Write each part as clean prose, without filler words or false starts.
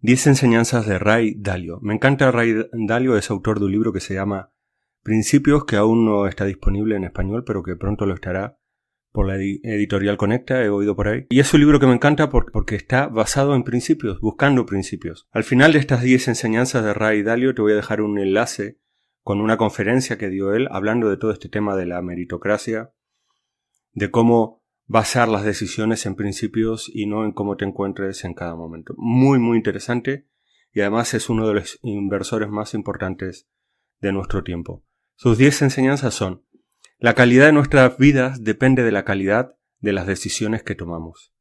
10 enseñanzas de Ray Dalio. Me encanta Ray Dalio, es autor de un libro que se llama Principios, que aún no está disponible en español, pero que pronto lo estará por la editorial Conecta, he oído por ahí. Y es un libro que me encanta porque está basado en principios, buscando principios. Al final de estas 10 enseñanzas de Ray Dalio te voy a dejar un enlace con una conferencia que dio él hablando de todo este tema de la meritocracia, de cómo basar las decisiones en principios y no en cómo te encuentres en cada momento. Muy, muy interesante, y además es uno de los inversores más importantes de nuestro tiempo. Sus 10 enseñanzas son: la calidad de nuestras vidas depende de la calidad de las decisiones que tomamos.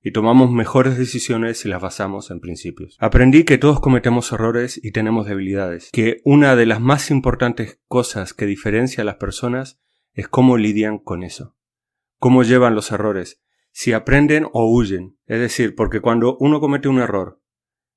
Y tomamos mejores decisiones si las basamos en principios. Aprendí que todos cometemos errores y tenemos debilidades. Que una de las más importantes cosas que diferencia a las personas es cómo lidian con eso. Cómo llevan los errores. Si aprenden o huyen. Es decir, porque cuando uno comete un error,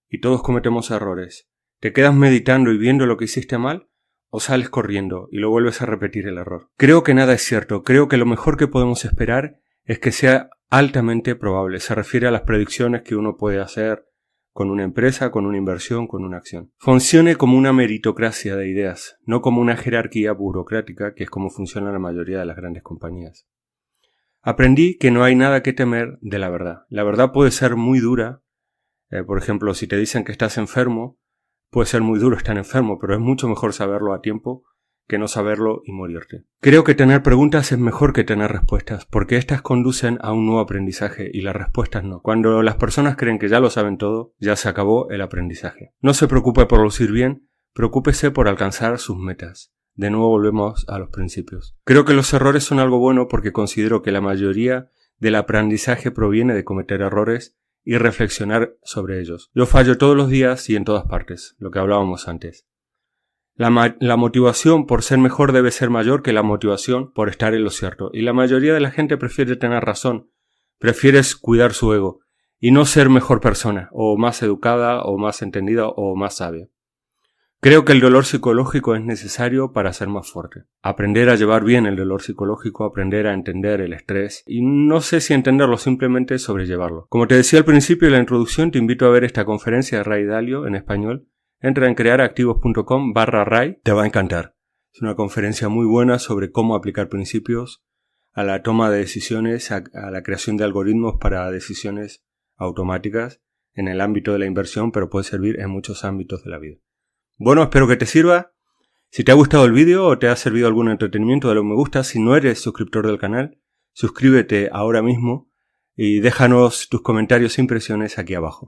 y todos cometemos errores, ¿te quedas meditando y viendo lo que hiciste mal? ¿O sales corriendo y lo vuelves a repetir el error? Creo que nada es cierto. Creo que lo mejor que podemos esperar es que sea altamente probable. Se refiere a las predicciones que uno puede hacer con una empresa, con una inversión, con una acción. Funcione como una meritocracia de ideas, no como una jerarquía burocrática, que es como funciona la mayoría de las grandes compañías. Aprendí que no hay nada que temer de la verdad. La verdad puede ser muy dura. Por ejemplo, si te dicen que estás enfermo, puede ser muy duro estar enfermo, pero es mucho mejor saberlo a tiempo que no saberlo y morirte. Creo que tener preguntas es mejor que tener respuestas, porque éstas conducen a un nuevo aprendizaje y las respuestas no. Cuando las personas creen que ya lo saben todo, ya se acabó el aprendizaje. No se preocupe por lucir bien, preocúpese por alcanzar sus metas. De nuevo volvemos a los principios. Creo que los errores son algo bueno porque considero que la mayoría del aprendizaje proviene de cometer errores y reflexionar sobre ellos. Yo fallo todos los días y en todas partes, lo que hablábamos antes. La motivación por ser mejor debe ser mayor que la motivación por estar en lo cierto. Y la mayoría de la gente prefiere tener razón, prefiere cuidar su ego y no ser mejor persona, o más educada, o más entendida, o más sabia. Creo que el dolor psicológico es necesario para ser más fuerte. Aprender a llevar bien el dolor psicológico, aprender a entender el estrés, y no sé si entenderlo, simplemente sobrellevarlo. Como te decía al principio de la introducción, te invito a ver esta conferencia de Ray Dalio en español. Entra en crearactivos.com/Ray, te va a encantar. Es una conferencia muy buena sobre cómo aplicar principios a la toma de decisiones, a la creación de algoritmos para decisiones automáticas en el ámbito de la inversión, pero puede servir en muchos ámbitos de la vida. Bueno, espero que te sirva. Si te ha gustado el vídeo o te ha servido algún entretenimiento, dale un me gusta. Si no eres suscriptor del canal, suscríbete ahora mismo y déjanos tus comentarios e impresiones aquí abajo.